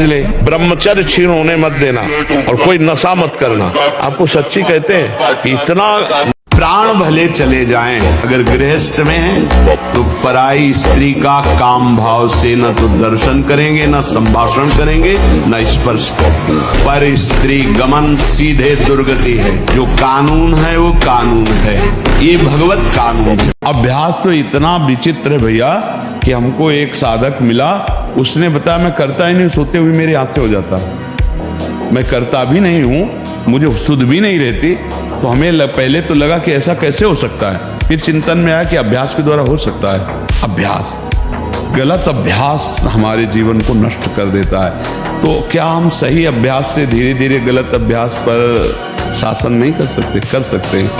ले, ब्रह्मचर्य छीन होने मत देना और कोई नशा मत करना। आपको सच्ची कहते हैं कि इतना प्राण भले चले जाएं अगर गृहस्थ में है तो पराई स्त्री का काम भाव से न तो दर्शन करेंगे, न संभाषण करेंगे, न स्पर्श करेंगे। पर स्त्री गमन सीधे दुर्गति है। जो कानून है वो कानून है, ये भगवत कानून है। अभ्यास तो इतना विचित्र है भैया कि हमको एक साधक मिला, उसने बताया मैं करता ही नहीं, सोते हुए मेरे हाथ से हो जाता। मैं करता भी नहीं हूं, मुझे सुध भी नहीं रहती। तो हमें पहले तो लगा कि ऐसा कैसे हो सकता है, फिर चिंतन में आया कि अभ्यास के द्वारा हो सकता है। अभ्यास, गलत अभ्यास हमारे जीवन को नष्ट कर देता है। तो क्या हम सही अभ्यास से धीरे धीरे गलत अभ्यास पर शासन नहीं कर सकते? कर सकते हैं।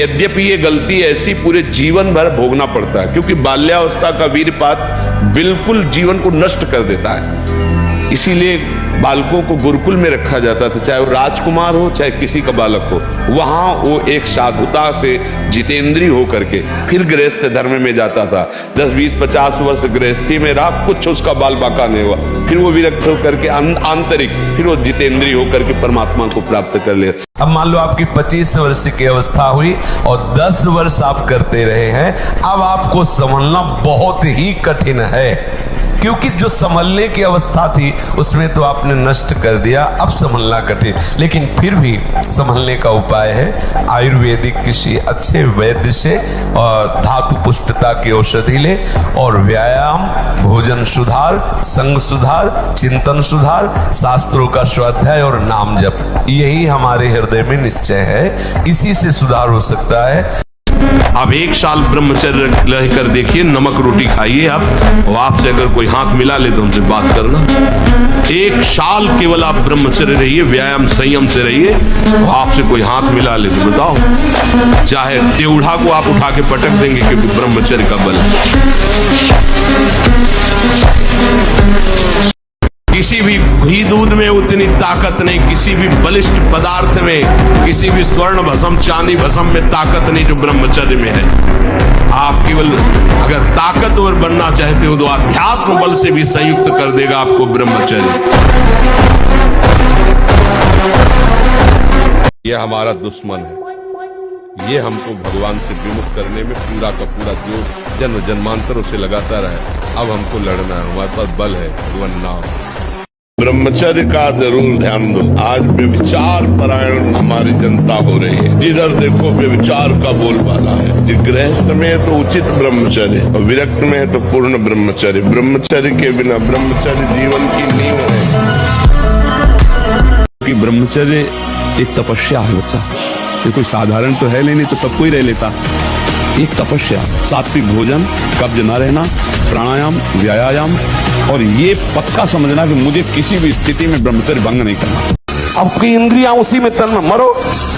यद्यपि ये गलती ऐसी पूरे जीवन भर भोगना पड़ता है, क्योंकि बाल्यावस्था का वीरपात बिल्कुल जीवन को नष्ट कर देता है। इसीलिए बालकों को गुरुकुल में रखा जाता था, चाहे वो राजकुमार हो चाहे किसी का बालक हो। वहां वो एक साधुता से जितेंद्रीय होकर के फिर गृहस्थ धर्म में जाता था। 10, 20, 50 वर्ष गृहस्थी में रहा, कुछ उसका बाल बाका नहीं हुआ, फिर वो विरक्त होकर के आंतरिक फिर वो जितेंद्रीय होकर के परमात्मा को प्राप्त कर ले। अब मान लो आपकी 25 वर्ष की अवस्था हुई और 10 वर्ष आप करते रहे हैं। अब आपको संभलना बहुत ही कठिन है, क्योंकि जो संभलने की अवस्था थी उसमें तो आपने नष्ट कर दिया। अब संभलना कठिन, लेकिन फिर भी संभलने का उपाय है। आयुर्वेदिक किसी अच्छे वैद्य से धातु पुष्टता की औषधि ले और व्यायाम, भोजन सुधार, संग सुधार, चिंतन सुधार, शास्त्रों का स्वाध्याय और नाम जप, यही हमारे हृदय में निश्चय है। इसी से सुधार हो सकता है। अब 1 साल ब्रह्मचर्य रहकर देखिए, नमक रोटी खाइए आप, और आपसे अगर कोई हाथ मिला ले तो उनसे बात करना। 1 साल केवल आप ब्रह्मचर्य रहिए, व्यायाम संयम से रहिए, और आपसे कोई हाथ मिला ले तो बताओ, चाहे टेढ़ा को आप उठा के पटक देंगे, क्योंकि ब्रह्मचर्य का बल है। किसी भी घी दूध में उतनी ताकत नहीं, किसी भी बलिष्ठ पदार्थ में, किसी भी स्वर्ण भस्म चांदी भस्म में ताकत नहीं जो ब्रह्मचर्य में है। आप केवल अगर ताकतवर बनना चाहते हो तो अध्यात्म बल से भी संयुक्त कर देगा आपको ब्रह्मचर्य। यह हमारा दुश्मन है, ये हमको भगवान से विमुख करने में पूरा का पूरा जो जन्म जन्मांतरों से लगातार है। अब हमको लड़ना है, हमारे पास बल है, भगवान नाम। ब्रह्मचर्य का जरूर ध्यान दो। आज व्यभिचार परायण हमारी जनता हो रही है, जिधर देखो व्यभिचार का बोलबाला है। गृहस्थ में है तो उचित ब्रह्मचर्य, और विरक्त में है तो पूर्ण ब्रह्मचर्य। ब्रह्मचर्य के बिना ब्रह्मचर्य जीवन की नींव है। कि ब्रह्मचर्य एक तपस्या है बच्चा, ये कोई साधारण तो है नहीं तो सब कोई रह लेता। एक तपस्या, सात्विक भोजन, कब्ज न रहना, प्राणायाम, व्यायाम, और ये पक्का समझना कि मुझे किसी भी स्थिति में ब्रह्मचर्य भंग नहीं करना। आपकी इंद्रियां उसी में तन में, मरो,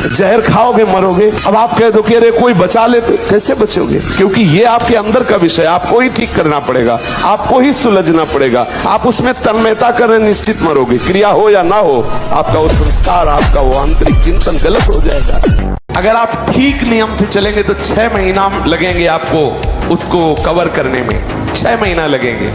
जहर खाओगे मरोगे। अब आप कह दो कि अरे कोई बचा ले, तो कैसे बचोगे? क्योंकि ये आपके अंदर का विषय, आपको ही ठीक करना पड़ेगा, आपको ही सुलझना पड़ेगा। आप उसमें तन्मयता कर रहे, निश्चित मरोगे। क्रिया हो या ना हो, आपका वो संस्कार, आपका वो आंतरिक चिंतन गलत हो जाएगा। अगर आप ठीक नियम से चलेंगे तो 6 महीना लगेंगे आपको उसको कवर करने में, 6 महीना लगेंगे।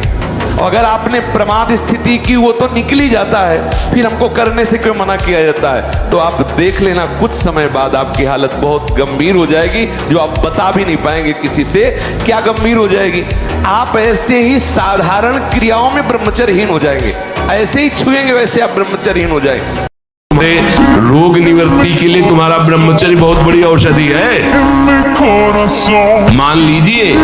और अगर आपने प्रमाद स्थिति की, वो तो निकल ही जाता है, फिर हमको करने से क्यों मना किया जाता है? तो आप देख लेना, कुछ समय बाद आपकी हालत बहुत गंभीर हो जाएगी, जो आप बता भी नहीं पाएंगे किसी से। क्या गंभीर हो जाएगी? आप ऐसे ही साधारण क्रियाओं में ब्रह्मचर्यहीन हो जाएंगे, ऐसे ही छुएंगे वैसे आप ब्रह्मचर्यहीन हो जाएंगे। रोग निवृत्ति के लिए तुम्हारा ब्रह्मचर्य बहुत बड़ी औषधि है। मान लीजिए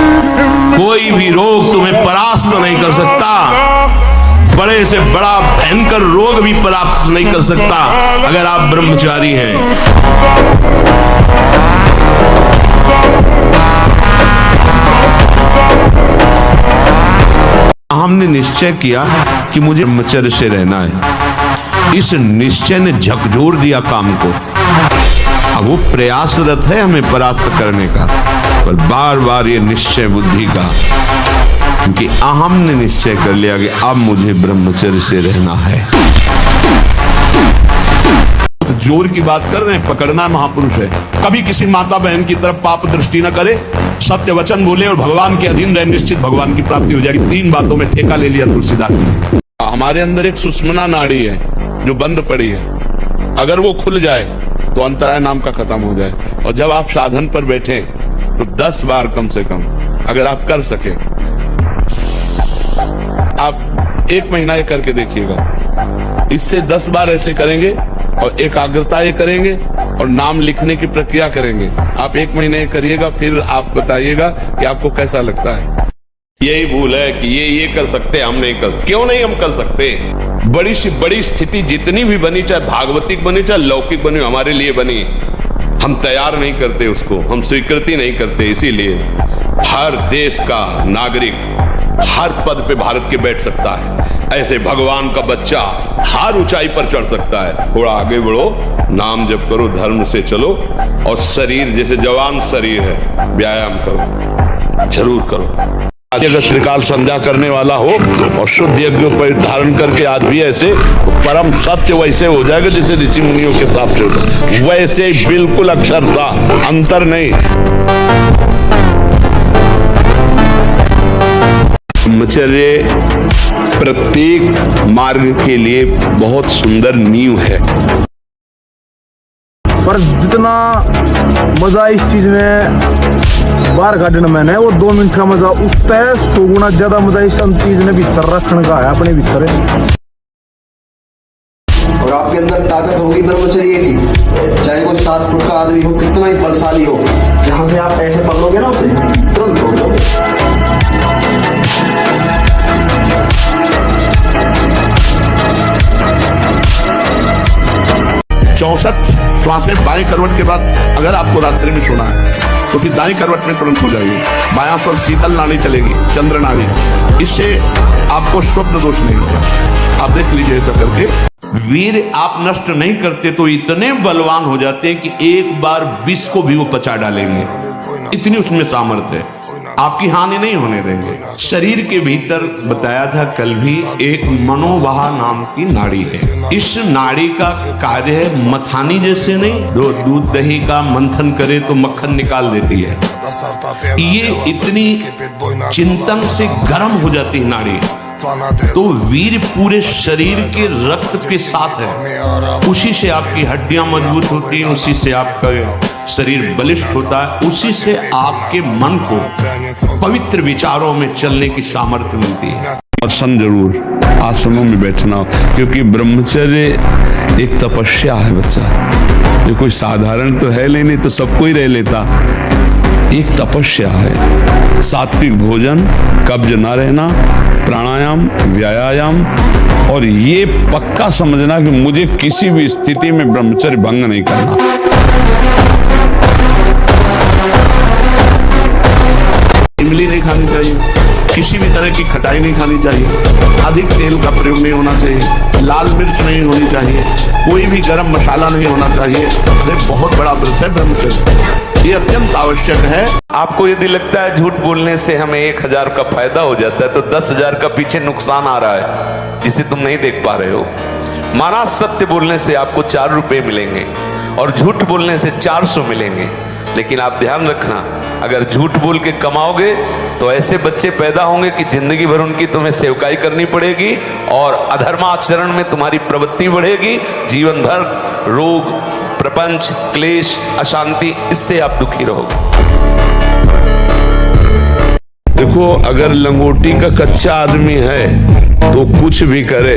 कोई भी रोग तुम्हें परास्त नहीं कर सकता, बड़े से बड़ा भयंकर रोग भी परास्त नहीं कर सकता अगर आप ब्रह्मचारी हैं। हमने निश्चय किया कि मुझे ब्रह्मचर्य से रहना है। इस निश्चय ने झकझोर दिया काम को। अब वो प्रयासरत है हमें परास्त करने का, पर बार बार ये निश्चय बुद्धि का, क्योंकि अहम ने निश्चय कर लिया कि अब मुझे ब्रह्मचर्य से रहना है। जो जोर की बात कर रहे हैं, पकड़ना महापुरुष है। कभी किसी माता बहन की तरफ पाप दृष्टि न करे, सत्य वचन बोले और भगवान के अधीन रहे, निश्चित भगवान की प्राप्ति हो जाएगी। 3 बातों में ठेका ले लिया तुलसीदास जी। हमारे अंदर एक सुषुम्ना नाड़ी है जो बंद पड़ी है, अगर वो खुल जाए तो अंतराय नाम का खत्म हो जाए। और जब आप साधन पर बैठे तो 10 बार कम से कम अगर आप कर सके, आप 1 महीना ये करके देखिएगा। इससे 10 बार ऐसे करेंगे और एकाग्रता ये करेंगे और नाम लिखने की प्रक्रिया करेंगे। आप 1 महीने करिएगा, फिर आप बताइएगा कि आपको कैसा लगता है। यही भूल है कि ये कर सकते हैं, हम नहीं कर। क्यों नहीं हम कर सकते? बड़ी सी बड़ी स्थिति जितनी भी बनी, चाहे भागवतिक बनी चाहे लौकिक बनी, हमारे लिए बनी, हम तैयार नहीं करते उसको, हम स्वीकृति नहीं करते। इसीलिए हर देश का नागरिक हर पद पे भारत के बैठ सकता है, ऐसे भगवान का बच्चा हर ऊंचाई पर चढ़ सकता है। थोड़ा आगे बढ़ो, नाम जप करो, धर्म से चलो, और शरीर जैसे जवान शरीर है, व्यायाम करो, जरूर करो। अगर त्रिकाल संध्या करने वाला हो और शुद्ध यज्ञ पर धारण करके आदमी ऐसे, तो परम सत्य वैसे हो जाएगा जैसे ऋषि मुनियों के साथ से होता, वैसे ही बिल्कुल अक्षरशः, अंतर नहीं। ब्रह्मचर्य प्रत्येक मार्ग के लिए बहुत सुंदर नींव है। पर जितना मजा इस चीज में बाहर काटने में है, वो 2 मिनट का मजा उस तय 100 गुना ज्यादा मजा इस चीज ने भीतर रखने का है, अपने भीतर है। और आपके अंदर ताकत होगी ब्रह्मचर्य की, चाहे कोई 7 फुट का आदमी हो, कितना ही बलशाली हो, जहां से आप ऐसे पकड़ोगे ना उसे तुरंत हो जाओगे। 64 श्वासें बाएं करवट के बाद अगर आपको रात्रि में सोना है तो फिर दाएं करवट में तुरंत हो जाएगी। बायां स्वर शीतल नाड़ी चलेगी, चंद्र नाड़ी, इससे आपको स्वप्न दोष नहीं होगा। आप देख लीजिए ऐसा करके। वीर आप नष्ट नहीं करते तो इतने बलवान हो जाते हैं कि एक बार विष को भी वो पचा डालेंगे, इतनी उसमें सामर्थ्य है, आपकी हानि नहीं होने देंगे। शरीर के भीतर बताया था कल भी, एक मनोवाह नाम की नाड़ी है। इस नाड़ी का कार्य है मथानी जैसे नहीं, जो दूध दही का मंथन करे तो मक्खन निकाल देती है, ये इतनी चिंतन से गर्म हो जाती है नाड़ी। तो वीर पूरे शरीर के रक्त के साथ है, उसी से आपकी हड्डियां मजबूत होती हैं, उसी से आपका शरीर बलिष्ठ होता है, उसी से आपके मन को पवित्र विचारों में चलने की सामर्थ्य मिलती है। और सन जरूर आसनों में बैठना हो, क्योंकि ब्रह्मचर्य एक तपस्या है बच्चा, ये कोई साधारण तो है नहीं तो सबको ही रह लेता, एक तपस्या है। सात्विक भोजन, कब्ज न रहना, प्राणायाम, व्यायाम, और ये पक्का समझना कि मुझे किसी भी स्थिति में ब्रह्मचर्य भंग नहीं करना। इमली नहीं खानी चाहिए, किसी भी तरह की खटाई नहीं खानी चाहिए, अधिक तेल का प्रयोग नहीं होना चाहिए, लाल मिर्च नहीं होनी चाहिए, कोई भी गरम मसाला नहीं होना चाहिए। ये बहुत बड़ा व्रत है ब्रह्मचर्य, ये अत्यंत आवश्यक है। आपको यदि लगता है झूठ बोलने से हमें 1000 का फायदा हो जाता है, तो 10,000 का पीछे नुकसान आ रहा है जिसे तुम नहीं देख पा रहे हो। माना सत्य बोलने से आपको 4 रुपए मिलेंगे और झूठ बोलने से 400 मिलेंगे, लेकिन आप ध्यान रखना, अगर झूठ बोल के कमाओगे तो ऐसे बच्चे पैदा होंगे कि जिंदगी भर उनकी तुम्हें सेवकाई करनी पड़ेगी और अधर्माचरण में तुम्हारी प्रवृत्ति बढ़ेगी, जीवन भर रोग, प्रपंच, क्लेश, अशांति, इससे आप दुखी रहोगे। देखो, अगर लंगोटी का कच्चा आदमी है तो कुछ भी करे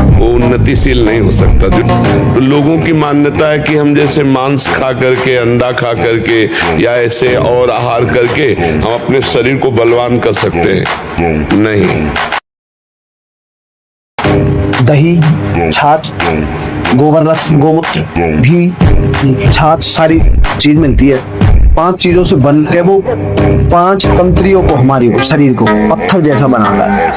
वो उन्नतिशील नहीं हो सकता। तो लोगों की मान्यता है कि हम जैसे मांस खा करके, अंडा खा करके या ऐसे और आहार करके हम अपने शरीर को बलवान कर सकते हैं, नहीं। दही, छाछ, गोबर, गोमूत्र, घी, छाछ, सारी चीज मिलती है। 5 चीजों से बन के वो 5 तंत्रियों को, हमारी को, शरीर को पत्थर जैसा बनाता है।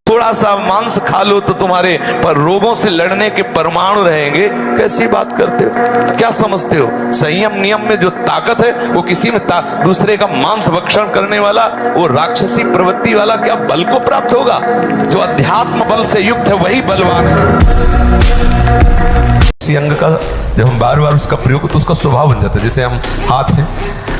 थोड़ा थोड़ा सा मांस खा लो तो तुम्हारे पर रोगों से लड़ने के परमाणु रहेंगे। कैसी बात करते हो, क्या समझते हो? संयम नियम में जो ताकत है वो किसी में दूसरे का मांस भक्षण करने वाला, वो राक्षसी प्रवृत्ति वाला क्या बल को प्राप्त होगा? जो अध्यात्म बल से युक्त है वही बलवान है। किसी अंग का जब हम बार बार उसका प्रयोग तो उसका स्वभाव बन जाता है। जैसे हम हाथ है,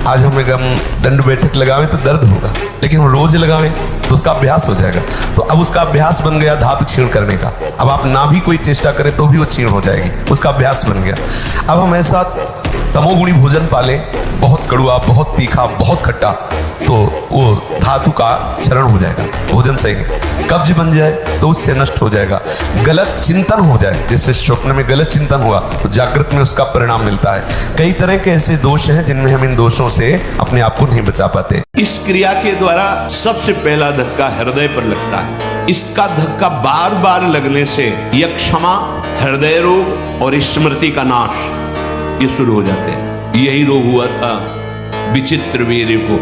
आज हमें हम दंड बैठक लगावें तो दर्द होगा, लेकिन हम रोज लगावें तो उसका अभ्यास हो जाएगा। तो अब उसका अभ्यास बन गया धातु क्षीण करने का। अब आप ना भी कोई चेष्टा करें तो भी वो क्षीण हो जाएगी, उसका अभ्यास बन गया। अब हम ऐसा तमोगुणी भोजन पाले, बहुत कड़ुआ, बहुत तीखा, बहुत खट्टा, तो वो धातु का क्षरण हो जाएगा, भोजन सही नहीं। कब्ज बन जाए तो उससे नष्ट हो जाएगा। गलत चिंतन हो जाए, जैसे स्वप्न में गलत चिंतन हुआ तो जागृत में उसका परिणाम मिलता है। कई तरह के ऐसे दोष हैं जिनमें हम इन दोषों से अपने आप को नहीं बचा पाते। इस क्रिया के द्वारा सबसे पहला धक्का हृदय पर लगता है। इसका धक्का बार बार लगने से यक्षमा, हृदय रोग और स्मृति का नाश ये शुरू हो जाते हैं। यही रोग हुआ था विचित्र वीर्य को।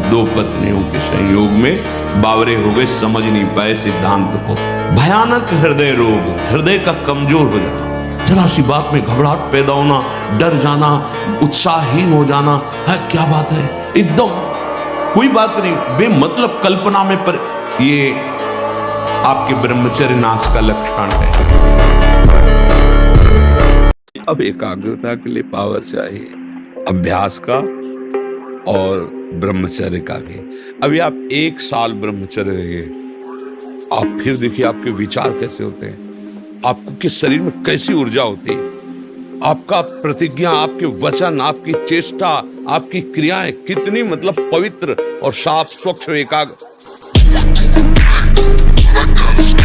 दो पत्नियों के संयोग में बावरे हो गए, समझ नहीं पाए सिद्धांत को। भयानक हृदय रोग, हृदय का कमजोर हो जाना, जरा सी बात में घबराहट पैदा होना, डर जाना, उत्साहहीन हो जाना, है क्या बात है, एकदम कोई बात नहीं, बेमतलब कल्पना में, पर ये आपके ब्रह्मचर्य नाश का लक्षण है। अब एकाग्रता के लिए पावर चाहिए, अभ्यास का और ब्रह्मचर्य का भी। अभी आप 1 साल ब्रह्मचर्य रहिए, आप फिर देखिए आपके विचार कैसे होते हैं, आपको किस शरीर में कैसी ऊर्जा होती है, आपका प्रतिज्ञा, आपके वचन, आपकी चेष्टा, आपकी क्रियाएं कितनी मतलब पवित्र और साफ स्वच्छ एकाग्र